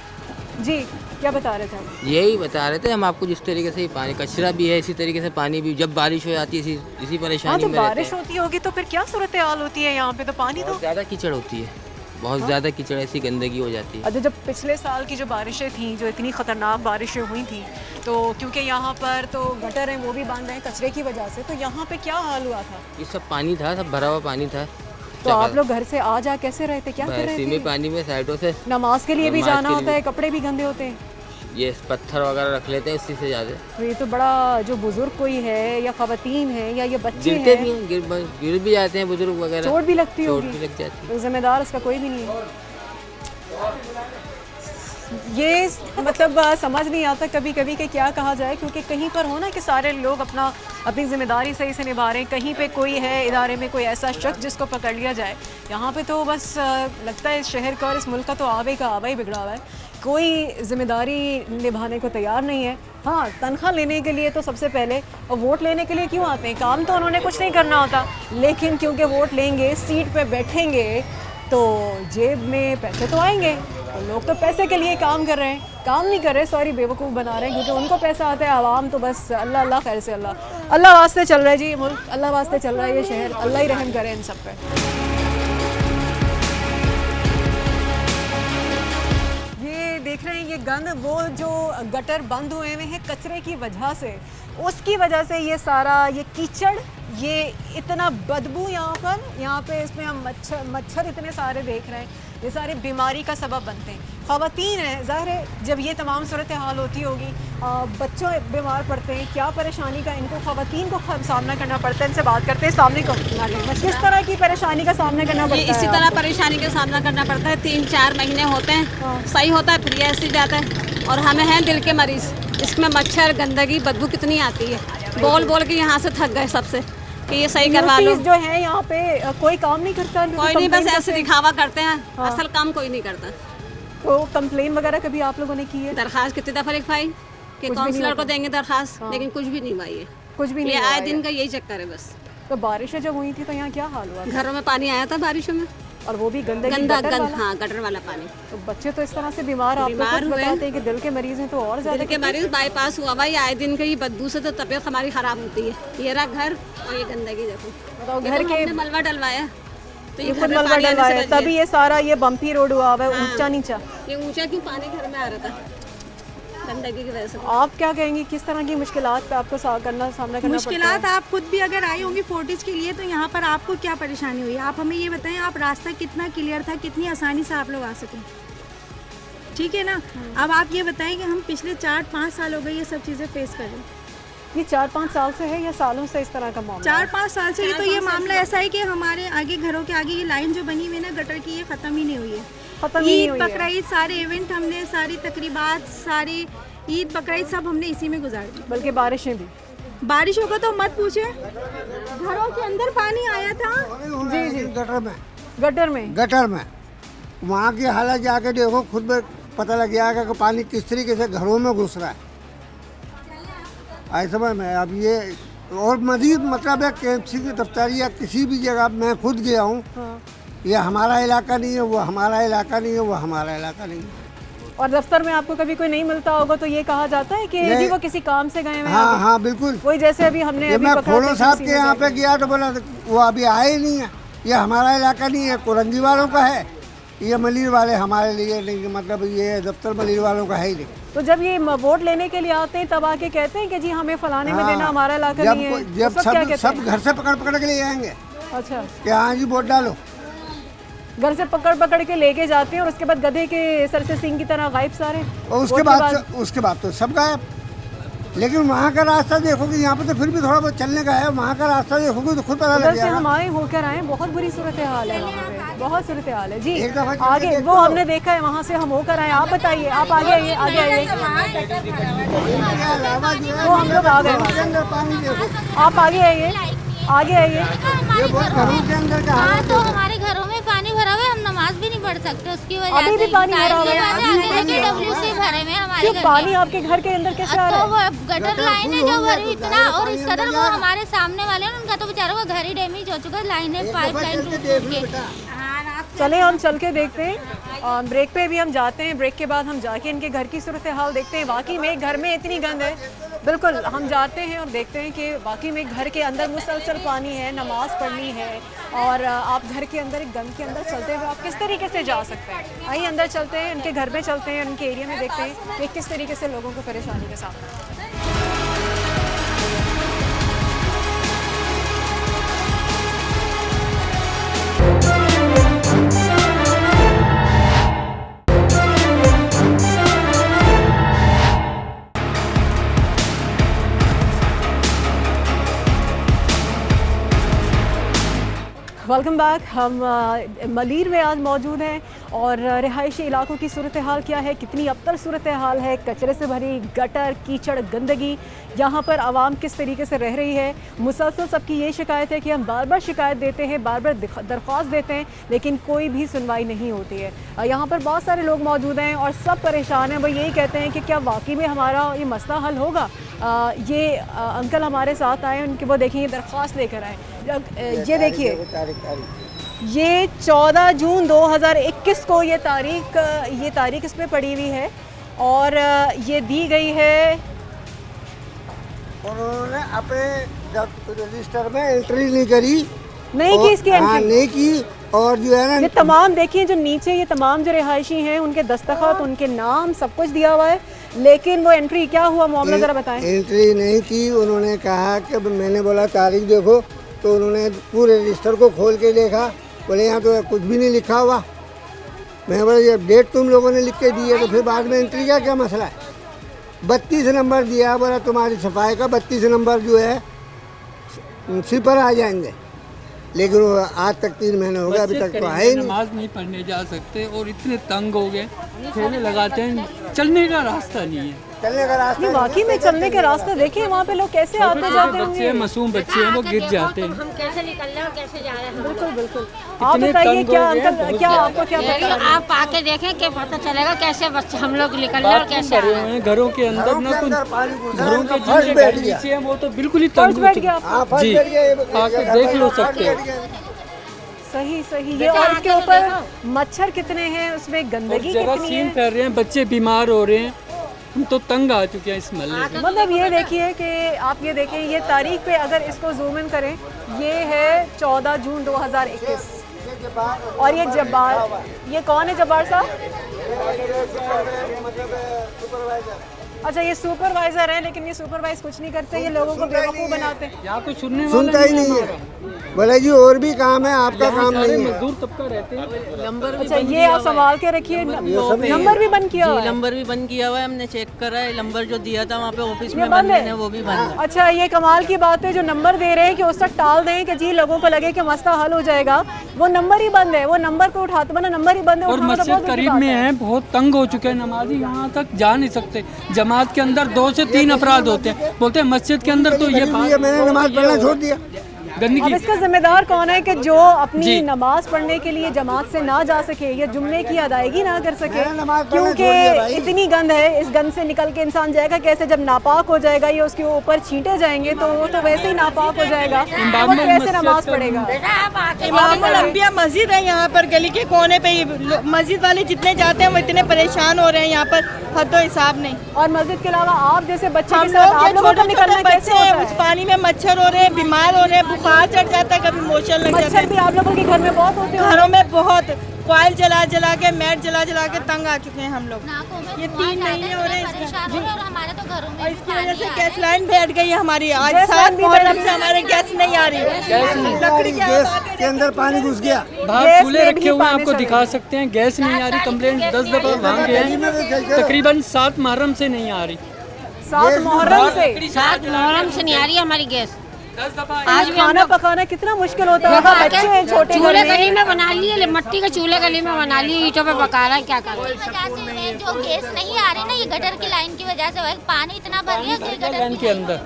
जी, क्या बता रहे थे हम? यही बता रहे थे हम आपको, जिस तरीके से पानी कचरा भी है, इसी तरीके से पानी भी। जब बारिश हो जाती है इसी परेशानी तो में रहते बारिश हैं। होती होगी तो फिर क्या सूरत हाल होती है यहाँ पे? तो पानी तो ज़्यादा कीचड़ होती है, बहुत ज़्यादा कीचड़, ऐसी गंदगी हो जाती है। अच्छा, जब पिछले साल की जो बारिशें थी, जो इतनी ख़तरनाक बारिशें हुई थी, तो क्योंकि यहाँ पर तो गटर हैं वो भी बंद हैं कचरे की वजह से, तो यहाँ पे क्या हाल हुआ था? ये सब पानी था, सब भरा हुआ पानी था। तो आप लोग घर से आ जा कैसे रहे थे, क्या कर रहे इसी में थे? पानी में साइडों से नमाज के लिए भी नमाज जाना के होता लिए है, कपड़े भी गंदे होते हैं। ये पत्थर वगैरह रख लेते हैं इसी से ज़्यादा। तो ये तो बड़ा, जो बुजुर्ग कोई है या ख़वातीन है या ये बच्चे गिरते भी हैं, हैं, गिर भी जाते हैं बुजुर्ग वगैरह, चोट भी लगती चोट होगी, भी लग जाती है। तो जिम्मेदार इसका कोई भी नहीं है। ये मतलब समझ नहीं आता कभी कभी कि क्या कहा जाए, क्योंकि कहीं पर हो ना कि सारे लोग अपनी ज़िम्मेदारी सही से निभा रहे हैं, कहीं पे कोई है इदारे में कोई ऐसा शख्स जिसको पकड़ लिया जाए। यहाँ पे तो बस लगता है इस शहर का और इस मुल्क का तो आवे का आवा ही बिगड़ा हुआ है, कोई ज़िम्मेदारी निभाने को तैयार नहीं है। हाँ, तनख्वाह लेने के लिए तो सबसे पहले, और वोट लेने के लिए क्यों आते हैं? काम तो उन्होंने कुछ नहीं करना होता, लेकिन क्योंकि वोट लेंगे, सीट पे बैठेंगे, तो जेब में पैसे तो आएंगे। तो लोग तो पैसे के लिए काम कर रहे हैं, काम नहीं कर रहे, सॉरी, बेवकूफ़ बना रहे हैं, क्योंकि उनको पैसा आता है। आवाम तो बस अल्लाह अल्लाह, खैर से अल्लाह वास्ते चल रहा है जी मुल्क, अल्लाह वास्ते चल रहा है ये शहर, अल्लाह ही रहम करे इन सब पे। ये देख रहे हैं, ये गंद, वो जो गटर बंद हुए हुए हैं कचरे की वजह से, उसकी वजह से ये सारा ये कीचड़, ये इतना बदबू यहाँ पे इसमें हम मच्छर इतने सारे देख रहे हैं, ये सारे बीमारी का सबब बनते हैं। ख़वातीन हैं, ज़ाहिर है जब ये तमाम सूरत हाल होती होगी, बच्चों बीमार पड़ते हैं, क्या परेशानी का इनको ख़वातीन को सामना करना पड़ता है। इनसे बात करते हैं। सामने को किस तरह की परेशानी का सामना करना पड़ता है? इसी तरह परेशानी का सामना करना पड़ता है। 3-4 महीने होते हैं, सही होता है, फिर ये ऐसे जाता है। और हमें हैं दिल के मरीज़, इसमें मच्छर, गंदगी, बदबू कितनी आती है। बोल के यहाँ से थक गए सबसे कि ये सही करवा लो। जो है यहाँ पे कोई काम नहीं करता, कोई नहीं, बस ऐसे दिखावा करते हैं, असल काम कोई नहीं करता। तो कंप्लेन वगैरह कभी आप लोगों ने की है? दरखास्त कितनी दफ़ा लिखवाई कि काउंसलर को देंगे दरखास्त, लेकिन कुछ भी नहीं हुआ। ये कुछ भी नहीं, आए दिन का यही चक्कर है बस। तो बारिशें जब हुई थी तो यहाँ क्या हाल हुआ? घरों में पानी आया था बारिशों में, और वो भी गंदगी गंदा गटर वाला? हाँ, गटर वाला पानी। तो बच्चे तो इस तरह से बीमार, आप बीमार तो हुए। बताते हैं कि दिल के मरीज हैं तो और ज़्यादा। दिल के मरीज बाईपास हुआ भाई, आए दिन की बदबू से तो तबीयत हमारी खराब होती है। ये रहा घर और ये गंदगी देखो, बताओ ये घर तो के हमने मलबा डलवाया तो ये घर खुद में मलबा पानी आने से डलवाया, बच गया। तभी ये सारा ये बम्पी रोड हुआ हुआ है, हाँ। ऊंचा नीचा। ये ऊंचा क्यों पानी घर में आ रहा था, गंदगी की वजह से। आप क्या कहेंगे, किस तरह की मुश्किलात पे आपको सामना करना पड़ता मुश्किलात है? आप खुद भी अगर आई होंगी फोर्टिज के लिए, तो यहाँ पर आपको क्या परेशानी हुई? आप हमें ये बताएं, आप रास्ता कितना क्लियर था, कितनी आसानी से आप लोग आ सकें, ठीक है ना? अब आप ये बताएं कि हम पिछले 4-5 साल हो गए ये सब चीज़ें फेस कर रहे हैं। ये 4-5 साल से है या सालों से इस तरह का मामला? 4-5 साल से तो ये मामला ऐसा है कि हमारे आगे घरों के आगे ये लाइन जो बनी हुई है ना गटर की, ये ख़त्म ही नहीं हुई है। खत्म ही नहीं ईद हुई है। बकरीद सारे इवेंट हमने, सारी तकरीबात, सारी ईद बकरीद सब हमने इसी में गुजार दी। बल्कि बारिशें भी। बारिशों का तो मत पूछे, घरों के अंदर पानी आया था। जी जी, गटर में गटर में वहाँ की हालत जाके देखो, खुद में पता लग जाएगा कि पानी किस तरीके से घरों में घुस रहा है। ऐसे में अब ये और मजीद मतलब है KMC की दफ्तर या किसी भी जगह मैं खुद गया हूँ, ये हमारा इलाका नहीं है, वो हमारा इलाका नहीं है, वो हमारा इलाका नहीं है। और दफ्तर में आपको कभी कोई नहीं मिलता होगा तो ये कहा जाता है कि जी वो किसी काम से गए हुए हैं। हाँ हाँ बिल्कुल। वही जैसे अभी हमने जब मैं खोड़ो साहब के यहाँ पे गया तो बोला वो अभी आए ही नहीं है, ये हमारा इलाका नहीं है, कोरंगी वालों का है, ये मलिर वाले हमारे लिए नहीं, मतलब ये दफ्तर मलिर वालों का है ही नहीं। तो जब ये वोट लेने के लिए आते हैं तब आके कहते हैं कि जी हमें फलाने में देना, हमारा इलाका नहीं है। जब सब घर से पकड़ के ले आएंगे, अच्छा, कि हाँ जी वोट डालो, घर से पकड़ के लेके जाते हैं और उसके बाद गधे के सर से सिंह की तरह गायब सारे। और उसके बाद तो सब गायब। लेकिन वहाँ का रास्ता देखोगे, यहाँ पे तो फिर भी थोड़ा बहुत चलने का है, वहाँ का रास्ता देखोगे तो खुद पता लग से जाएगा। हम आए होकर आए, बहुत बुरी सूरत हाल है वहाँ पे, बहुत सूरत हाल है जी। एक दफा चल के आगे देख वो लो। हमने देखा है, वहाँ से हम होकर आए। आप बताइए, आप आगे आइए, आगे आइए। वो हम लोग आ गए वहाँ से। पानी देखो, आप आगे आइए, आगे आइए। ये बहुत घरों के अंदर का हाँ, हालत तो है। हमारे घरों में पानी भरा हुआ है, हम नमाज भी नहीं पढ़ सकते उसकी वजह अभी भी से। पानी भरा हुआ है? डब्ल्यू से भरे हुए हैं हमारे क्यों घर पानी में। आपके घर के अंदर कैसे आ रहा तो है? वो गटर लाइन है जो भरी इतना, और इस कदर वो हमारे सामने वाले हैं, उनका तो बेचारों का घर ही डैमेज हो चुका है, लाइन है, पाइप लाइन टूट के। चले हम चल के देखते हैं। ब्रेक पे भी हम जाते हैं, ब्रेक के बाद हम जाके इनके घर की सूरत हाल देखते हैं। वाकई में घर में इतनी गंद है, बिल्कुल। हम जाते हैं और देखते हैं कि वाकई में घर के अंदर मुसलसल पानी है, नमाज पढ़नी है, और आप घर के अंदर एक गंद के अंदर चलते हुए आप किस तरीके से जा सकते हैं। आइए अंदर चलते हैं, उनके घर में चलते हैं, उनके एरिया में देखते हैं कि किस तरीके से लोगों को परेशानी का सामना है। Welcome back. हम मलीर में आज मौजूद हैं और रिहायशी इलाकों की सूरत हाल क्या है, कितनी अबतर सूरत हाल है, कचरे से भरी गटर, कीचड़, गंदगी, यहाँ पर आवाम किस तरीके से रह रही है। मुसलसल सबकी ये शिकायत है कि हम बार बार शिकायत देते हैं, बार बार दरख्वास्त देते हैं, लेकिन कोई भी सुनवाई नहीं होती है। यहाँ पर बहुत सारे लोग मौजूद हैं और सब परेशान हैं। वो यही कहते हैं कि क्या वाकई में हमारा ये मसला हल होगा। ये अंकल हमारे साथ आए, उनके वो देखिए दरख्वास्त लेकर आए। ये देखिए, ये 14 जून 2021 को ये तारीख इस पर पड़ी हुई है और ये दी गई है। उन्होंने अपने रजिस्टर में एंट्री नहीं करी, नहीं की इसकी एंट्री, नहीं की। और जो है ना, ये तमाम देखिए जो नीचे ये तमाम जो रिहायशी हैं उनके दस्तखत, उनके नाम, सब कुछ दिया हुआ है, लेकिन वो एंट्री क्या हुआ मामला ज़रा बताएं। एंट्री नहीं की। उन्होंने कहा कि मैंने बोला तारीख देखो, तो उन्होंने पूरे रजिस्टर को खोल के देखा, बोले यहाँ तो कुछ भी नहीं लिखा हुआ। मैं बोला ये डेट तुम लोगों ने लिख के दी है, तो फिर बाद में एंट्री का क्या मसला है। 32 नंबर दिया, बोला तुम्हारी सफाई का 32 नंबर जो है सिपर आ जाएंगे, लेकिन वो आज तक 3 महीने हो गए, अभी तक तो आए नहीं। नमाज नहीं पढ़ने जा सकते और इतने तंग हो गए, ठेले लगाते हैं, चलने का रास्ता नहीं है। चलने का रास्ता वाकई में चलने के रास्ते देखिए, वहाँ पे लोग कैसे आते जाते होंगे। मासूम बच्चे हैं, वो गिर जाते हैं। हम कैसे निकल रहे हैं और कैसे जा रहे हैं। बिल्कुल बिल्कुल। आप बताइए क्या अंकल, क्या आपको क्या पता है? आप आके देखें कि पता चलेगा कैसे बच्चे हम लोग निकल रहे हैं और कैसे आ रहे हैं। घरों के अंदर ना कुछ, घरों के फर्श जिनके बैठ घर गया। नीचे हैं वो तो बिल्कुल ही तंग हो बैठ चुके गया हैं। आपका? जी, आके देख लो सकते हैं। सही सही। ये और इसके ऊपर मच्छर कितने हैं, उसमें गंदगी कितनी है, कर रहे हैं, बच्चे बीमार हो रहे हैं, हम तो तंग आ चुके हैं इस महल्ले से। मतलब ये देखिए कि आप ये देखें, ये तारीख पे अगर इसको जूम इन करें, ये है 14 जून 2021 और ये जब्बार, ये कौन है जब्बार साहब? अच्छा, ये सुपरवाइजर है, लेकिन ये सुपरवाइज कुछ नहीं करते, ये लोगों को बेवकूफ़ बनाते हैं। यहाँ कुछ सुनने सुनता ही नहीं है। बोले जी और भी काम है, आपका काम नहीं है। मजदूर तबका रहते हैं। नंबर अच्छा, ये आप संभाल के रखिए। नंबर भी बंद किया हुआ है? नंबर भी बंद किया हुआ है, हमने चेक करा है। नंबर जो दिया था वहाँ पे ऑफिस ये में बंद है? वो भी बंद है। अच्छा, ये कमाल की बात है, जो नंबर दे रहे हैं कि उस तक टाल दें कि जी लोगों को लगे कि मसला हल हो जाएगा, वो नंबर ही बंद है, वो नंबर को उठाते, वरना नंबर ही बंद है। और मस्जिद करीब में है, बहुत तंग हो चुके हैं, नमाजी यहाँ तक जा नहीं सकते। जमात के अंदर 2 से 3 अफराद होते हैं, बोलते हैं मस्जिद के अंदर तो ये मैंने नमाज पढ़ना छोड़ दिया। अब इसका जिम्मेदार कौन है कि जो अपनी नमाज पढ़ने के लिए जमात से ना जा सके या जुम्मे की अदायगी ना कर सके, क्योंकि इतनी गंद है, इस गंद से निकल के इंसान जाएगा कैसे? जब नापाक हो जाएगा या उसके ऊपर छींटे जाएंगे तो वो तो वैसे ही नापाक हो जाएगा, वो कैसे नमाज पढ़ेगा? इमाम अल-अंबिया मस्जिद है यहाँ पर, गली के कोने पे ही मस्जिद वाले जितने जाते हैं वो इतने परेशान हो रहे हैं यहाँ पर, हद हिसाब नहीं। और मस्जिद के अलावा आप जैसे बच्चे के साथ आप लोगों को निकलना कैसे होता है? उस पानी में मच्छर हो रहे हैं, बीमार हो रहे हैं, बुखार चढ़ जाता है, कभी मोशन लग जाता है। मच्छर भी आप लोगों के घर में बहुत होते हैं? घरों में बहुत, कॉइल जला जला के, मैट जला जला के तंग आ चुके हैं हम लोग। ये 3 महीने हो रहे हैं और इसकी वजह से गैस लाइन बैठ गई है हमारी। आज 7 मुहर्रम से हमारे गैस नहीं आ रही है, लकड़ी के अंदर पानी घुस गया। बाहर चूल्हे रखे हुए आपको दिखा सकते हैं, गैस नहीं आ रही। कंप्लेंट 10 दफा वहाँ गए हैं, तकरीबन 7 मुहर्रम से नहीं आ रही। 7 मुहर्रम से? 7 मुहर्रम से नहीं आ रही हमारी गैस। आज खाना पकाना कितना मुश्किल होता है, बच्चे हैं छोटे, चूल्हे गली में बना लिए, मिट्टी के चूल्हे गली में बना लिए, ईंटों पे पका रहा है, क्या कर रहा है? जो गैस नहीं आ रही ना, ये गटर की लाइन की वजह से पानी इतना भर गया कि गटर लाइन के अंदर,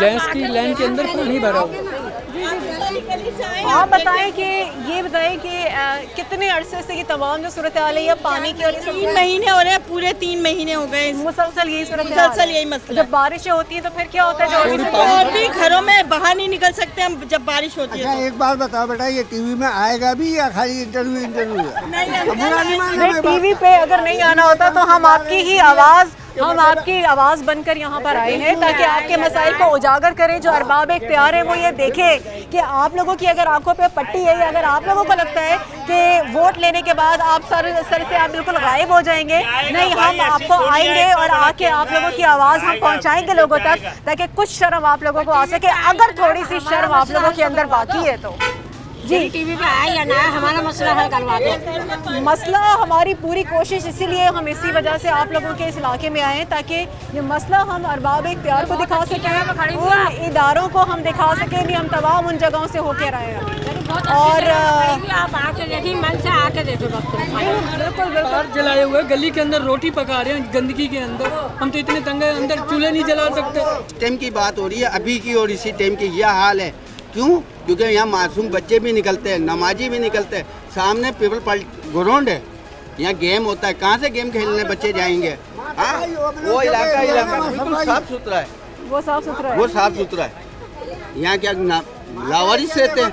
गैस की लाइन के अंदर पानी भरा हुआ। आप बताएं कि ये बताएं कि कितने अरसे से ये तमाम जो सूरत हाल है या पानी की, और 3 महीने हो रहे हैं, पूरे 3 महीने हो गए मुसलसल यही सूरत, मुसलसल यही मसला। जब बारिशें होती हैं तो फिर क्या होता है? और भी घरों में बाहर नहीं निकल सकते हम जब बारिश होती है। एक बात बताओ बेटा, ये टीवी में आएगा भी या खाली इंटरव्यू है? टीवी पे अगर नहीं आना होता तो हम आपकी ही आवाज़ बनकर यहाँ पर आए हैं ताकि आपके मसाइल को उजागर करें। जो अरबाब इख्तियार है वो ये देखें कि आप लोगों की अगर आंखों पे पट्टी है, या अगर आप लोगों को लगता है कि वोट लेने के बाद आप सर से आप बिल्कुल गायब हो जाएंगे, नहीं, हम आपको आएंगे और आके आप लोगों की आवाज़ हम पहुँचाएंगे लोगों तक, ताकि कुछ शर्म आप लोगों को आ सके, अगर थोड़ी सी शर्म आप लोगों के अंदर बाकी है तो। जी, टीवी पे आए या ना, हमारा मसला हल करवा दो। मसला हमारी पूरी कोशिश, इसीलिए हम इसी वजह से आप लोगों के इस इलाके में आए हैं ताकि ये मसला हम अरबाब इख्तियार को दिखा सकें, उन इदारों को हम दिखा सकें। नहीं, हम तमाम उन जगहों से होकर आए हैं और आप आके देखिए, मन से आके देखो। बिल्कुल बिल्कुल जलाए हुए गली के अंदर रोटी पका रहे हैं गंदगी के अंदर, हम तो इतने तंग हैं, अंदर चूल्हे नहीं जला सकते। टाइम की बात हो रही है अभी की, और इसी टाइम की यह हाल है। क्यों? क्योंकि यहाँ मासूम बच्चे भी निकलते हैं, नमाजी भी निकलते हैं। सामने पीपल ग्राउंड है, यहाँ गेम होता है, कहाँ से गेम खेलने बच्चे जाएंगे? वो इलाका बिल्कुल साफ सुथरा है, वो साफ सुथरा है। यहाँ क्या लावारिस रहते हैं?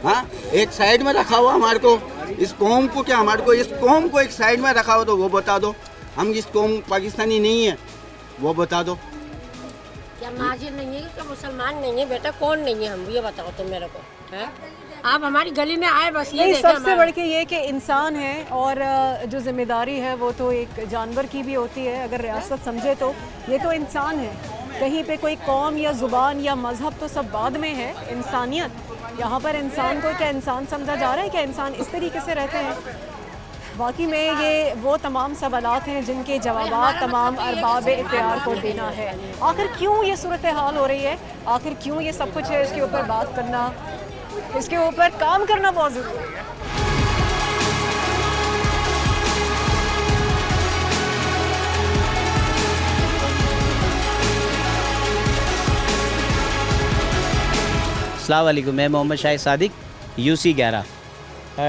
हाँ, एक साइड में रखा हुआ हमारे को, इस कौम को क्या, हमारे को इस कौम को एक साइड में रखा हुआ, तो वो बता दो। हम इस कौम पाकिस्तानी नहीं है, वो बता दो। क्या माजिद नहीं है, क्या मुसलमान नहीं है? बेटा कौन नहीं है, हम ये बताओ तुम मेरे को, है? आप हमारी गली में आए, बस ये सबसे बढ़ के ये कि इंसान है और जो जिम्मेदारी है वो तो एक जानवर की भी होती है। अगर रियासत समझे तो ये तो इंसान है, कहीं पे कोई कौम या ज़ुबान या मज़हब तो सब बाद में है। इंसानियत यहाँ पर, इंसान को क्या इंसान समझा जा रहा है? क्या इंसान इस तरीके से रहते हैं? वाकई में ये वो तमाम सवालात हैं जिनके जवाब तमाम अरबाब इख्तियार को देना है। आखिर क्यों ये सूरत हाल हो रही है, आखिर क्यों ये सब कुछ है, इसके ऊपर बात करना, इसके ऊपर काम करना बहुत ज़रूरी है। अस्सलाम वालेकुम, मैं Mohammad Shahid Sadiq, UC 11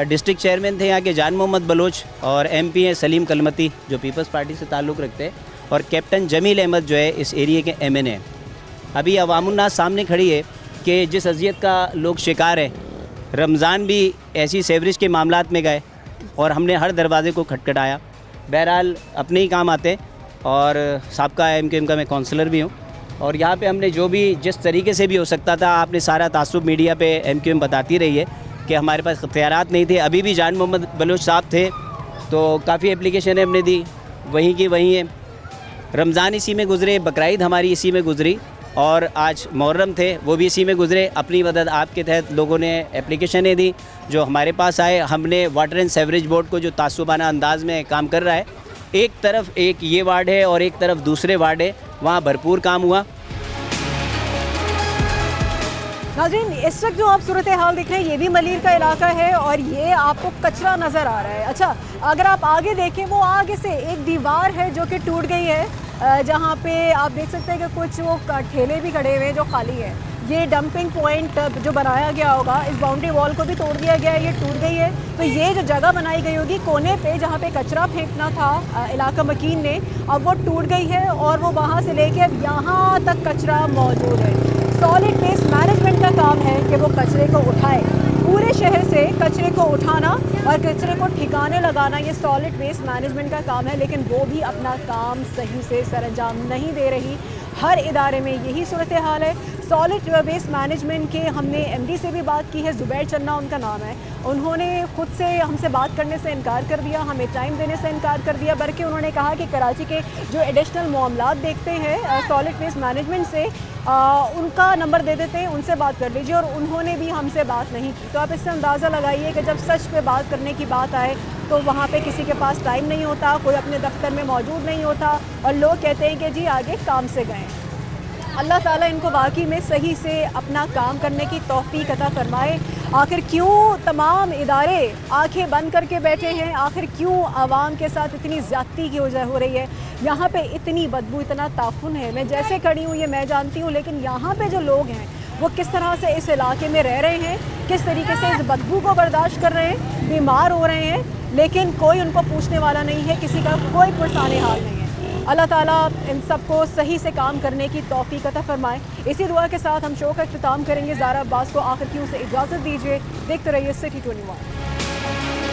district chairman थे यहाँ के जान मोहम्मद बलोच, और MP हैं सलीम कलमती जो पीपल्स पार्टी से ताल्लुक़ रखते हैं, और कैप्टन जमील अहमद जो है इस एरिया के MNA। अभी अवामुन्नास सामने खड़ी है कि जिस अजियत का लोग शिकार है, रमज़ान भी ऐसी सेवरेज के मामलात में गए और हमने हर दरवाज़े को खटखटाया। बहरहाल अपने ही काम आते और साबका MQM का मैं काउंसलर भी हूँ और यहाँ पे हमने जो भी जिस तरीके से भी हो सकता था, आपने सारा तासुब मीडिया पे MQM बताती रही है कि हमारे पास इख्तियारात नहीं थे। अभी भी जान मोहम्मद बलोच साहब थे तो काफ़ी एप्लीकेशन हमने दी, वहीं की वहीं है। रमज़ान इसी में गुज़रे, बकरीद हमारी इसी में गुज़री और आज मुहर्रम थे वो भी इसी में गुज़रे। अपनी मदद आपके तहत लोगों ने एप्लीकेशनें दी जो हमारे पास आए। हमने वाटर एंड सेवरेज बोर्ड को जो तासुबाना अंदाज में काम कर रहा है, एक तरफ एक ये वार्ड है और एक तरफ दूसरे वार्ड है, वहाँ भरपूर काम हुआ। नाज़रीन, इस वक्त जो आप सूरत हाल देख रहे हैं ये भी मलीर का इलाका है और ये आपको कचरा नज़र आ रहा है। अच्छा, अगर आप आगे देखें वो आगे से एक दीवार है जो कि टूट गई है, जहाँ पे आप देख सकते हैं कि कुछ वो ठेले भी खड़े हुए हैं जो खाली है। ये डंपिंग पॉइंट जो बनाया गया होगा, इस बाउंड्री वॉल को भी तोड़ दिया गया है, ये टूट गई है। तो ये जो जगह बनाई गई होगी कोने पे जहाँ पे कचरा फेंकना था इलाका मकीन ने, अब वो टूट गई है और वो वहाँ से लेके अब यहाँ तक कचरा मौजूद है। सॉलिड वेस्ट मैनेजमेंट का काम है कि वो कचरे को उठाए, पूरे शहर से कचरे को उठाना और कचरे को ठिकाने लगाना, ये सॉलिड वेस्ट मैनेजमेंट का काम है। लेकिन वो भी अपना काम सही से सरअंजाम नहीं दे रही। हर इदारे में यही सूरत हाल है। सॉलिड वेस्ट मैनेजमेंट के हमने MD से भी बात की है, ज़ुबैर चन्ना उनका नाम है। उन्होंने खुद से हमसे बात करने से इनकार कर दिया, हमें टाइम देने से इनकार कर दिया, बल्कि उन्होंने कहा कि कराची के जो एडिशनल मामलात देखते हैं सॉलिड वेस्ट मैनेजमेंट से, उनका नंबर दे देते हैं, उनसे बात कर लीजिए। और उन्होंने भी हमसे बात नहीं की। तो आप इससे अंदाज़ा लगाइए कि जब सच पे बात करने की बात आए तो वहाँ पे किसी के पास टाइम नहीं होता, कोई अपने दफ्तर में मौजूद नहीं होता और लोग कहते हैं कि जी आगे काम से गए। अल्लाह ताला इनको वाकई में सही से अपना काम करने की तौफीक अता फरमाए। आखिर क्यों तमाम इदारे आंखें बंद करके बैठे हैं? आखिर क्यों आवाम के साथ इतनी ज़्यादती की वजह हो रही है? यहाँ पे इतनी बदबू, इतना ताफुन है। मैं जैसे खड़ी हूँ ये मैं जानती हूँ, लेकिन यहाँ पे जो लोग हैं वो किस तरह से इस इलाके में रह रहे हैं, किस तरीके से इस बदबू को बर्दाश्त कर रहे हैं, बीमार हो रहे हैं, लेकिन कोई उनको पूछने वाला नहीं है, किसी का कोई पुरसाने हाल नहीं है। अल्लाह ताला इन सबको सही से काम करने की तौफीक अता फरमाए। इसी दुआ के साथ हम शो का इख्तिताम करेंगे। ज़ारा अब्बास को आखिर क्यों से इजाज़त दीजिए। देखते रहिए सिटी 21।